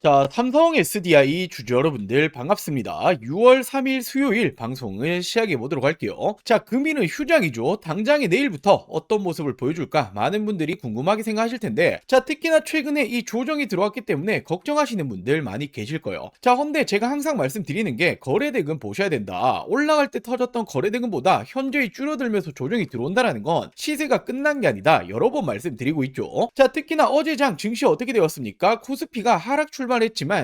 자, 삼성 SDI 주주 여러분들 반갑습니다. 6월 3일 수요일 방송을 시작해 보도록 할게요. 자, 금일은 휴장이죠. 당장에 내일부터 어떤 모습을 보여줄까 많은 분들이 궁금하게 생각하실 텐데, 자, 특히나 최근에 이 조정이 들어왔기 때문에 걱정하시는 분들 많이 계실 거예요. 자, 헌데 제가 항상 말씀드리는 게 거래대금 보셔야 된다. 올라갈 때 터졌던 거래대금보다 현저히 줄어들면서 조정이 들어온다는 건 시세가 끝난 게 아니다. 여러 번 말씀드리고 있죠. 자, 특히나 어제장 증시 어떻게 되었습니까? 코스피가 하락 출발했지만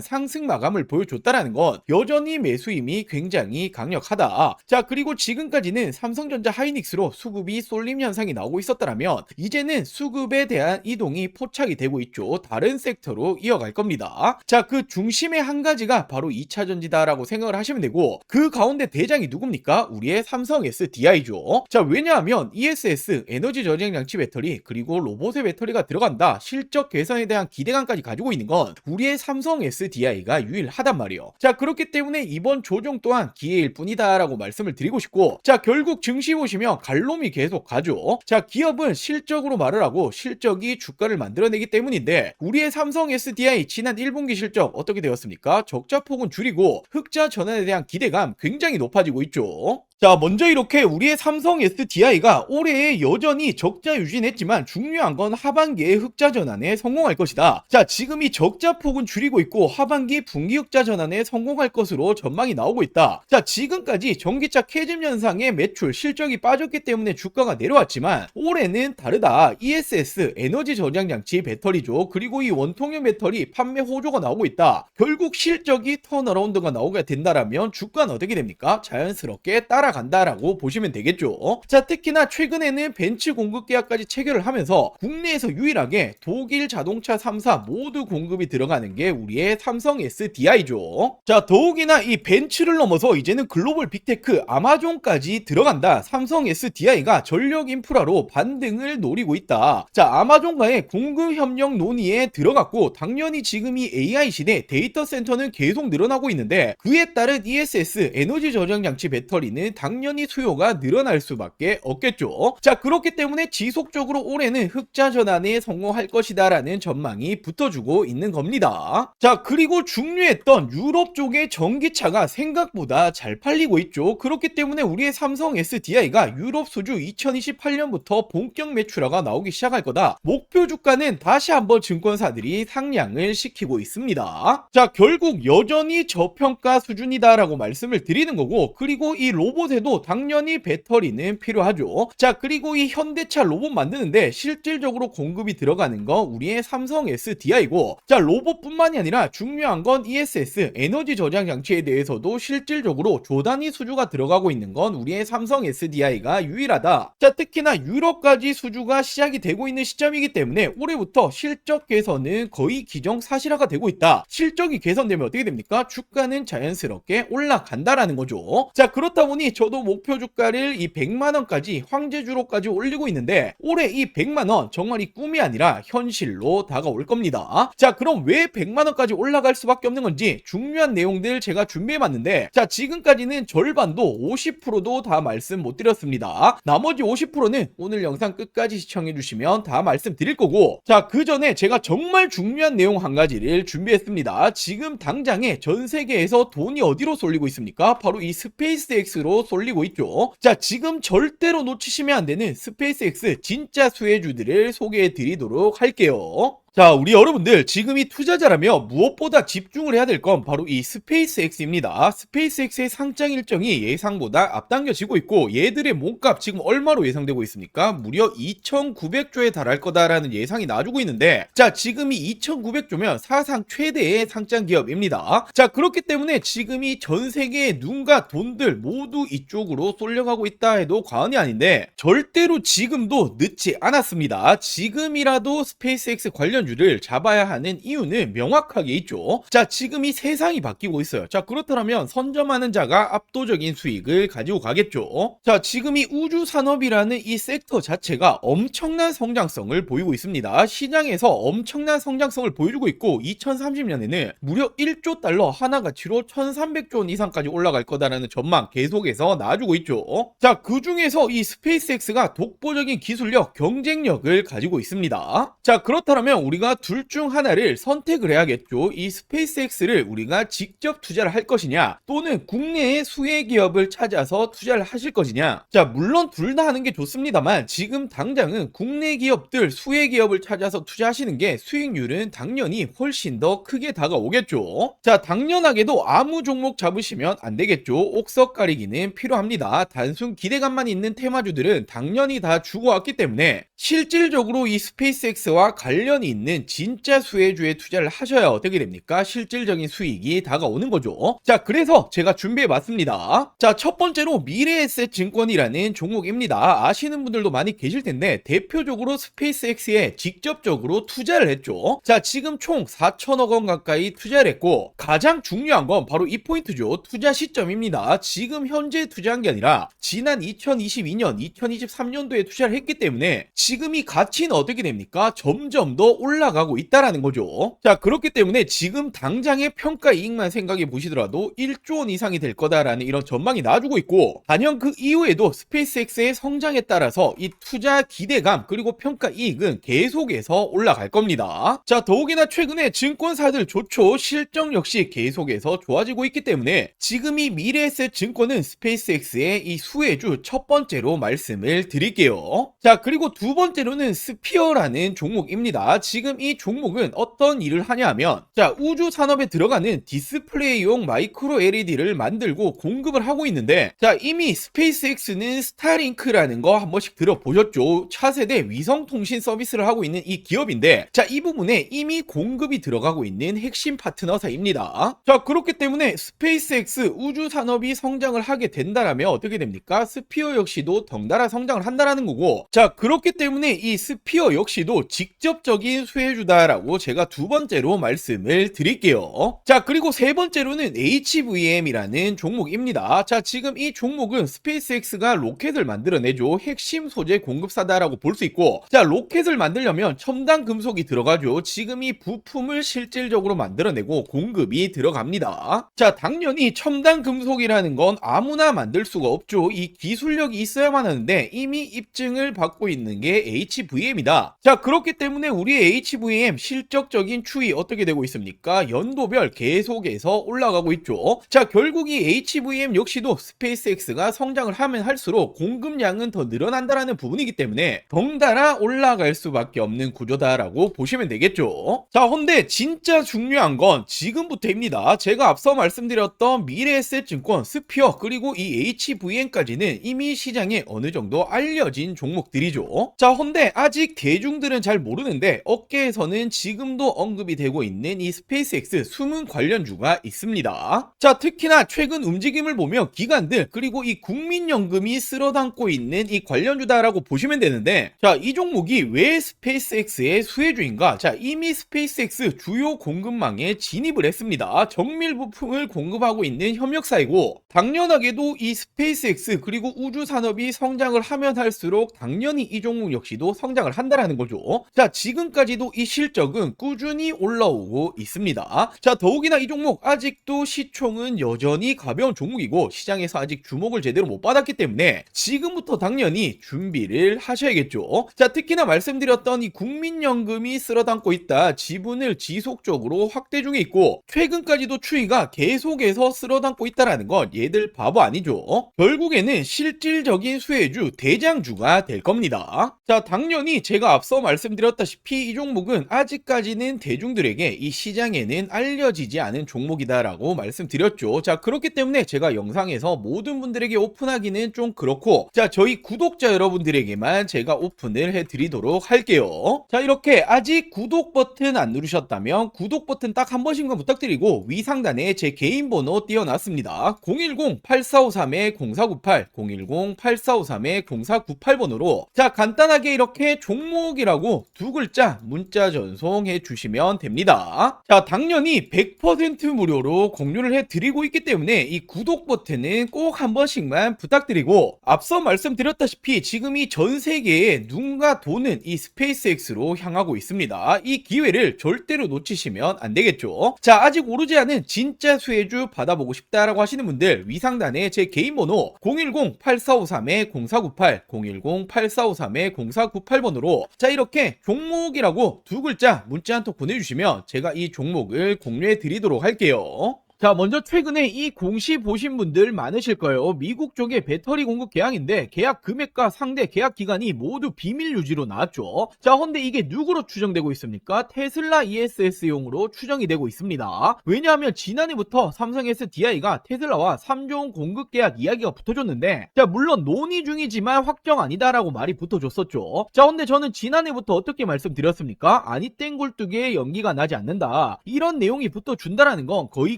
상승 마감을 보여줬다라는 건 여전히 매수 힘이 굉장히 강력하다. 자, 그리고 지금까지는 삼성전자 하이닉스로 수급이 쏠림 현상이 나오고 있었다면 이제는 수급에 대한 이동이 포착이 되고 있죠. 다른 섹터로 이어갈 겁니다. 자, 그 중심의 한 가지가 바로 2차전지다라고 생각을 하시면 되고, 그 가운데 대장이 누굽니까? 우리의 삼성 SDI죠. 자, 왜냐하면 ESS 에너지 저장 장치 배터리 그리고 로봇의 배터리가 들어간다, 실적 개선에 대한 기대감까지 가지고 있는 건 우리의 삼성 SDI가 유일하단 말이에요. 자, 그렇기 때문에 이번 조정 또한 기회일 뿐이다 라고 말씀을 드리고 싶고, 자, 결국 증시 보시면 갈롬이 계속 가죠. 자, 기업은 실적으로 말을 하고 실적이 주가를 만들어내기 때문인데, 우리의 삼성 SDI 지난 1분기 실적 어떻게 되었습니까? 적자폭은 줄이고 흑자 전환에 대한 기대감 굉장히 높아지고 있죠. 자, 먼저 이렇게 우리의 삼성 SDI가 올해에 여전히 적자 유지했지만 중요한 건 하반기에 흑자 전환에 성공할 것이다. 자, 지금 이 적자 폭은 줄이고 있고 하반기 분기 흑자 전환에 성공할 것으로 전망이 나오고 있다. 자, 지금까지 전기차 캐즘 현상의 매출 실적이 빠졌기 때문에 주가가 내려왔지만 올해는 다르다. ESS 에너지 저장 장치 배터리죠. 그리고 이 원통형 배터리 판매 호조가 나오고 있다. 결국 실적이 턴어라운드가 나오게 된다라면 주가는 어떻게 됩니까? 자연스럽게 따라간다라고 보시면 되겠죠. 자, 특히나 최근에는 벤츠 공급 계약까지 체결을 하면서 국내에서 유일하게 독일 자동차 3사 모두 공급이 들어가는 게 우리의 삼성 SDI죠. 자, 더욱이나 이 벤츠를 넘어서 이제는 글로벌 빅테크 아마존까지 들어간다. 삼성 SDI가 전력 인프라로 반등을 노리고 있다. 자, 아마존과의 공급 협력 논의에 들어갔고, 당연히 지금 이 AI 시대 데이터 센터는 계속 늘어나고 있는데, 그에 따른 ESS 에너지 저장 장치 배터리는 당연히 수요가 늘어날 수밖에 없겠죠. 자, 그렇기 때문에 지속적으로 올해는 흑자 전환에 성공할 것이다 라는 전망이 붙어주고 있는 겁니다. 자, 그리고 중요했던 유럽 쪽의 전기차가 생각보다 잘 팔리고 있죠. 그렇기 때문에 우리의 삼성 SDI가 유럽 수주 2028년부터 본격 매출화가 나오기 시작할 거다. 목표 주가는 다시 한번 증권사들이 상향을 시키고 있습니다. 자, 결국 여전히 저평가 수준이다라고 말씀을 드리는 거고, 그리고 이 로봇에도 당연히 배터리는 필요하죠. 자, 그리고 이 현대차 로봇 만드는데 실질적으로 공급이 들어가는 거 우리의 삼성 SDI고, 자, 로봇뿐만이 아니라 중요한 건 ESS 에너지 저장 장치에 대해서도 실질적으로 조단위 수주가 들어가고 있는 건 우리의 삼성 SDI가 유일하다. 자, 특히나 유럽까지 수주가 시작이 되고 있는 시점이기 때문에 올해부터 실적 개선은 거의 기정사실화가 되고 있다. 실적이 개선되면 어떻게 됩니까? 주가는 자연스럽게 올라간다라는 거죠. 자, 그렇다 보니 저도 목표 주가를 이 100만원까지 황제주로까지 올리고 있는데, 올해 이 100만원 정말 이 꿈이 아니라 현실로 다가올 겁니다. 자, 그럼 왜 100만원까지 올라갈 수밖에 없는 건지 중요한 내용들 제가 준비해봤는데, 자, 지금까지는 절반도 50%도 다 말씀 못 드렸습니다. 나머지 50%는 오늘 영상 끝까지 시청해주시면 다 말씀드릴 거고, 자, 그 전에 제가 정말 중요한 내용 한 가지를 준비했습니다. 지금 당장에 전 세계에서 돈이 어디로 쏠리고 있습니까? 바로 이 스페이스X로 쏠리고 있죠. 자, 지금 절대로 놓치시면 안 되는 스페이스X 진짜 수혜주들을 소개해 드리도록 할게요. 자, 우리 여러분들 지금 이 투자자라며 무엇보다 집중을 해야 될 건 바로 이 스페이스X입니다. 스페이스X의 상장 일정이 예상보다 앞당겨지고 있고, 얘들의 몸값 지금 얼마로 예상되고 있습니까? 무려 2,900조에 달할 거다라는 예상이 나와주고 있는데, 자, 지금이 2,900조면 사상 최대의 상장 기업입니다. 자, 그렇기 때문에 지금이 전 세계의 눈과 돈들 모두 이쪽으로 쏠려가고 있다 해도 과언이 아닌데, 절대로 지금도 늦지 않았습니다. 지금이라도 스페이스X 관련주를 잡아야 하는 이유는 명확하게 있죠. 자, 지금 이 세상이 바뀌고 있어요. 자, 그렇다면 선점하는 자가 압도적인 수익을 가지고 가겠죠. 자, 지금 이 우주 산업이라는 이 섹터 자체가 엄청난 성장성을 보이고 있습니다. 시장에서 엄청난 성장성을 보여주고 있고, 2030년에는 무려 1조 달러 하나 가치로 1,300조 원 이상까지 올라갈 거다라는 전망 계속해서 나와주고 있죠. 자, 그 중에서 이 스페이스X가 독보적인 기술력, 경쟁력을 가지고 있습니다. 자, 그렇다면 우리가 둘 중 하나를 선택을 해야겠죠. 이 스페이스X를 우리가 직접 투자를 할 것이냐, 또는 국내의 수혜 기업을 찾아서 투자를 하실 것이냐. 자, 물론 둘 다 하는 게 좋습니다만 지금 당장은 국내 기업들, 수혜 기업을 찾아서 투자하시는 게 수익률은 당연히 훨씬 더 크게 다가오겠죠. 자, 당연하게도 아무 종목 잡으시면 안 되겠죠. 옥석 가리기는 필요합니다. 단순 기대감만 있는 테마주들은 당연히 다 죽어왔기 때문에 실질적으로 이 스페이스X와 관련이 있는 진짜 수혜주에 투자를 하셔야 어떻게 됩니까? 실질적인 수익이 다가오는 거죠. 자, 그래서 제가 준비해 봤습니다. 자, 첫 번째로 미래에셋 증권이라는 종목입니다. 아시는 분들도 많이 계실 텐데 대표적으로 스페이스X에 직접적으로 투자를 했죠. 자, 지금 총 4천억 원 가까이 투자를 했고, 가장 중요한 건 바로 이 포인트죠. 투자 시점입니다. 지금 현재 투자한 게 아니라 지난 2022년, 2023년도에 투자를 했기 때문에 지금 이 가치는 어떻게 됩니까? 점점 더 올라가고 있다라는 거죠. 자, 그렇기 때문에 지금 당장의 평가 이익만 생각해 보시더라도 1조 원 이상이 될 거다라는 이런 전망이 나와주고 있고, 단연 그 이후에도 스페이스X의 성장에 따라서 이 투자 기대감 그리고 평가 이익은 계속해서 올라갈 겁니다. 자, 더욱이나 최근에 증권사들 좋죠. 실적 역시 계속해서 좋아지고 있기 때문에 지금 이 미래에셋 증권은 스페이스X의 이 수혜주 첫 번째로 말씀을 드릴게요. 자, 그리고 두 번째로는 스피어라는 종목입니다. 지금 이 종목은 어떤 일을 하냐 하면, 자, 우주 산업에 들어가는 디스플레이용 마이크로 LED를 만들고 공급을 하고 있는데, 자, 이미 스페이스X는 스타링크라는 거 한 번씩 들어보셨죠? 차세대 위성통신 서비스를 하고 있는 이 기업인데, 자, 이 부분에 이미 공급이 들어가고 있는 핵심 파트너사입니다. 자, 그렇기 때문에 스페이스X 우주 산업이 성장을 하게 된다라면 어떻게 됩니까? 스피어 역시도 덩달아 성장을 한다라는 거고, 자, 그렇기 때문에 이 스피어 역시도 직접적인 수혜주다라고 제가 두 번째로 말씀을 드릴게요. 자, 그리고 세 번째로는 HVM이라는 종목입니다. 자, 지금 이 종목은 스페이스X가 로켓을 만들어내죠. 핵심 소재 공급사다라고 볼 수 있고, 자, 로켓을 만들려면 첨단 금속이 들어가죠. 지금 이 부품을 실질적으로 만들어내고 공급이 들어갑니다. 자, 당연히 첨단 금속이라는 건 아무나 만들 수가 없죠. 이 기술력이 있어야만 하는데 이미 입증을 받고 있는 게 HVM이다. 자, 그렇기 때문에 우리의 HVM 실적적인 추이 어떻게 되고 있습니까? 연도별 계속해서 올라가고 있죠. 자, 결국 이 HVM 역시도 스페이스X가 성장을 하면 할수록 공급량은 더 늘어난다라는 부분이기 때문에 덩달아 올라갈 수밖에 없는 구조다라고 보시면 되겠죠. 자, 근데 진짜 중요한 건 지금부터입니다. 제가 앞서 말씀드렸던 미래에셋 증권, 스피어 그리고 이 HVM까지는 이미 시장에 어느 정도 알려진 종목들이죠. 자, 근데 아직 대중들은 잘 모르는데 업계에서는 지금도 언급이 되고 있는 이 스페이스X 숨은 관련주가 있습니다. 자, 특히나 최근 움직임을 보면 기관들 그리고 이 국민연금이 쓸어담고 있는 이 관련주다라고 보시면 되는데, 자, 이 종목이 왜 스페이스X의 수혜주인가? 자, 이미 스페이스X 주요 공급망에 진입을 했습니다. 정밀 부품을 공급하고 있는 협력사이고, 당연하게도 이 스페이스X 그리고 우주 산업이 성장을 하면 할수록 당연히 이 종목 역시도 성장을 한다라는 거죠. 자, 지금까지도 이 실적은 꾸준히 올라오고 있습니다. 자, 더욱이나 이 종목 아직도 시총은 여전히 가벼운 종목이고 시장에서 아직 주목을 제대로 못 받았기 때문에 지금부터 당연히 준비를 하셔야겠죠. 자, 특히나 말씀드렸던 이 국민연금이 쓸어담고 있다. 지분을 지속적으로 확대 중에 있고 최근까지도 추이가 계속해서 쓸어담고 있다라는 건 얘들 바보 아니죠. 결국에는 실질적인 수혜주, 대장주가 될 겁니다. 자, 당연히 제가 앞서 말씀드렸다시피 이 종목은 아직까지는 대중들에게 이 시장에는 알려지지 않은 종목이다라고 말씀드렸죠. 자, 그렇기 때문에 제가 영상에서 모든 분들에게 오픈하기는 좀 그렇고, 자, 저희 구독자 여러분들에게만 제가 오픈을 해드리도록 할게요. 자, 이렇게 아직 구독 버튼 안 누르셨다면 구독 버튼 딱 한 번씩만 부탁드리고 위상단에 제 개인 번호 띄워놨습니다. 010-8453-0498 010-8453-0498번으로 자, 간단하게 이렇게 종목이라고 두 글자 문자 전송해 주시면 됩니다. 자, 당연히 100% 무료로 공유를 해드리고 있기 때문에 이 구독 버튼은 꼭 한 번씩만 부탁드리고, 앞서 말씀드렸다시피 지금 이 전 세계에 눈과 돈은 이 스페이스X로 향하고 있습니다. 이 기회를 절대로 놓치시면 안 되겠죠. 자, 아직 오르지 않은 진짜 수혜주 받아보고 싶다라고 하시는 분들 위상단에 제 개인 번호 010-8453-0498 010-8453-0498번으로 자, 이렇게 종목이라고 라고 두 글자 문자 한 통 보내주시면 제가 이 종목을 공유해 드리도록 할게요. 자, 먼저 최근에 이 공시 보신 분들 많으실 거예요. 미국 쪽의 배터리 공급 계약인데 계약 금액과 상대 계약 기간이 모두 비밀 유지로 나왔죠. 자, 근데 이게 누구로 추정되고 있습니까? 테슬라 ESS용으로 추정이 되고 있습니다. 왜냐하면 지난해부터 삼성 SDI가 테슬라와 3조 원 공급 계약 이야기가 붙어줬는데, 자, 물론 논의 중이지만 확정 아니다라고 말이 붙어줬었죠. 자, 근데 저는 지난해부터 어떻게 말씀드렸습니까? 아니 땡굴뚝에 연기가 나지 않는다, 이런 내용이 붙어준다라는 건 거의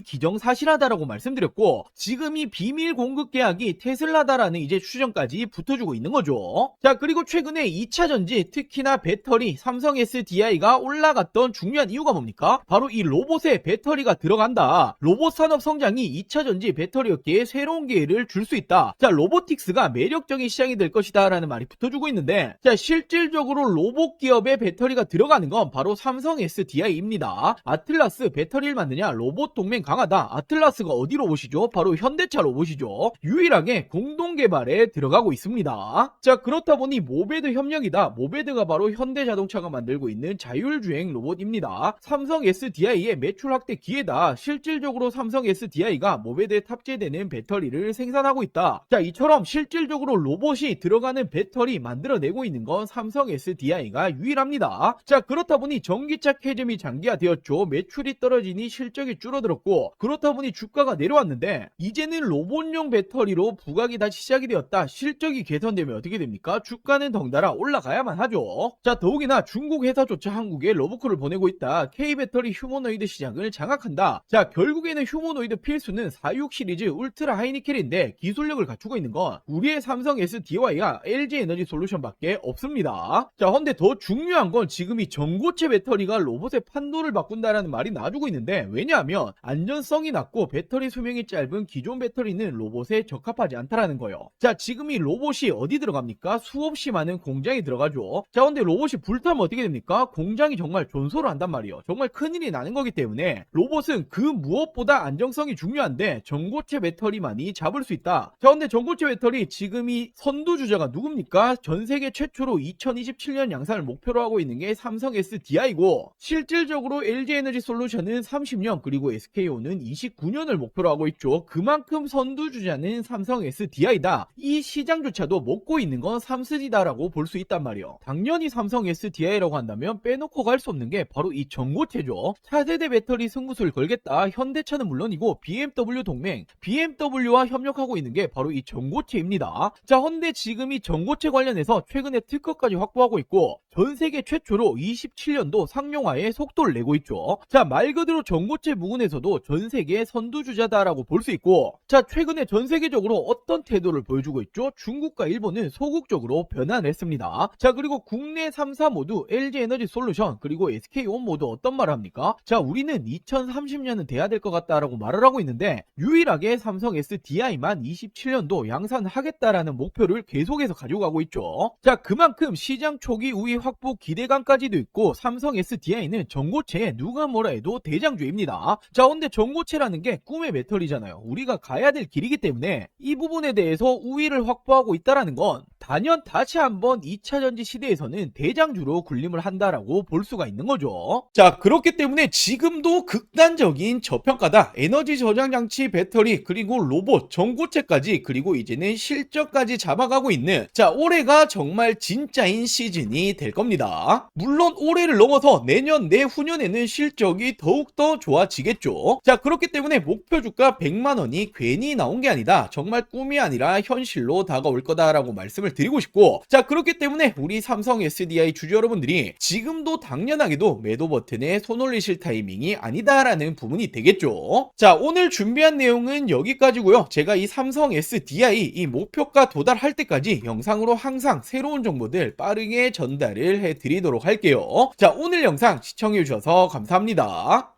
기정사실하다라고 말씀드렸고, 지금 이 비밀 공급 계약이 테슬라다라는 이제 추정까지 붙어주고 있는 거죠. 자, 그리고 최근에 2차전지, 특히나 배터리, 삼성 SDI가 올라갔던 중요한 이유가 뭡니까? 바로 이 로봇에 배터리가 들어간다, 로봇 산업 성장이 2차전지 배터리 업계에 새로운 기회를 줄 수 있다, 자, 로보틱스가 매력적인 시장이 될 것이다 라는 말이 붙어주고 있는데, 자, 실질적으로 로봇 기업에 배터리가 들어가는 건 바로 삼성 SDI입니다. 아틀라스 배터리를 만드냐, 로봇 동맹 강하다. 아틀라스가 어디 로봇이죠? 바로 현대차 로봇이죠. 유일하게 공동 개발에 들어가고 있습니다. 자, 그렇다 보니 모베드 협력이다. 모베드가 바로 현대자동차가 만들고 있는 자율주행 로봇입니다. 삼성 SDI의 매출 확대 기회다. 실질적으로 삼성 SDI가 모베드에 탑재되는 배터리를 생산하고 있다. 자, 이처럼 실질적으로 로봇이 들어가는 배터리 만들어내고 있는 건 삼성 SDI가 유일합니다. 자, 그렇다 보니 전기차 캐즘이 장기화되었죠. 매출이 떨어지니 실적이 줄어들었고, 그렇다 보니 주가가 내려왔는데, 이제는 로봇용 배터리로 부각이 다시 시작이 되었다. 실적이 개선되면 어떻게 됩니까? 주가는 덩달아 올라가야만 하죠. 자, 더욱이나 중국 회사조차 한국에 러브콜을 보내고 있다. K배터리 휴머노이드 시장을 장악한다. 자, 결국에는 휴머노이드 필수는 46 시리즈 울트라 하이니켈인데 기술력을 갖추고 있는 건 우리의 삼성 SDI와 LG에너지 솔루션밖에 없습니다. 자, 근데 더 중요한 건 지금 이 전고체 배터리가 로봇의 판도를 바꾼다라는 말이 나와주고 있는데, 왜냐하면 안전성이 낮고 배터리 수명이 짧은 기존 배터리는 로봇에 적합하지 않다라는 거예요. 자, 지금 이 로봇이 어디 들어갑니까? 수없이 많은 공장이 들어가죠. 자, 근데 로봇이 불타면 어떻게 됩니까? 공장이 정말 존소를 한단 말이에요. 정말 큰일이 나는 거기 때문에 로봇은 그 무엇보다 안정성이 중요한데 전고체 배터리만이 잡을 수 있다. 자, 근데 전고체 배터리 지금 이 선두주자가 누굽니까? 전세계 최초로 2027년 양산을 목표로 하고 있는 게 삼성 SDI고, 실질적으로 LG에너지 솔루션은 30년, 그리고 SK온은 29년을 목표로 하고 있죠. 그만큼 선두주자는 삼성 SDI다. 이 시장조차도 먹고 있는 건 삼스디다라고 볼 수 있단 말이에요. 당연히 삼성 SDI라고 한다면 빼놓고 갈 수 없는 게 바로 이 전고체죠. 차세대 배터리 승부수를 걸겠다. 현대차는 물론이고 BMW 동맹, BMW와 협력하고 있는 게 바로 이 전고체입니다. 자, 헌데 지금 이 전고체 관련해서 최근에 특허까지 확보하고 있고, 전세계 최초로 27년도 상용화에 속도를 내고 있죠. 자, 말 그대로 전고체 부분에서도 전세계 선두주자다라고 볼 수 있고, 자, 최근에 전세계적으로 어떤 태도를 보여주고 있죠? 중국과 일본은 소극적으로 변환을 했습니다. 자, 그리고 국내 3사 모두 LG에너지 솔루션 그리고 SK온 모두 어떤 말을 합니까? 자, 우리는 2030년은 돼야 될 것 같다라고 말을 하고 있는데, 유일하게 삼성 SDI만 27년도 양산하겠다라는 목표를 계속해서 가지고 가고 있죠. 자, 그만큼 시장 초기 우위 확보 기대감까지도 있고, 삼성 SDI는 전고체에 누가 뭐라 해도 대장주입니다. 자, 근데 전고체라는 게 꿈의 배터리잖아요. 우리가 가야 될 길이기 때문에 이 부분에 대해서 우위를 확보하고 있다라는 건 단연 다시 한번 2차전지 시대에서는 대장주로 군림을 한다라고 볼 수가 있는 거죠. 자, 그렇기 때문에 지금도 극단적인 저평가다. 에너지 저장 장치, 배터리, 그리고 로봇, 전고체까지, 그리고 이제는 실적까지 잡아가고 있는, 자, 올해가 정말 진짜인 시즌이 될 겁니다. 물론 올해를 넘어서 내년, 내후년에는 실적이 더욱더 좋아지겠죠. 자, 그렇기 때문에 목표 주가 100만원이 괜히 나온 게 아니다. 정말 꿈이 아니라 현실로 다가올 거다라고 말씀을 드리고 싶고, 자, 그렇기 때문에 우리 삼성 SDI 주주 여러분들이 지금도 당연하게도 매도 버튼에 손 올리실 타이밍이 아니다라는 부분이 되겠죠. 자, 오늘 준비한 내용은 여기까지고요. 제가 이 삼성 SDI 이 목표가 도달할 때까지 영상으로 항상 새로운 정보들 빠르게 전달을 해드리도록 할게요. 자, 오늘 영상 시청해주셔서 감사합니다.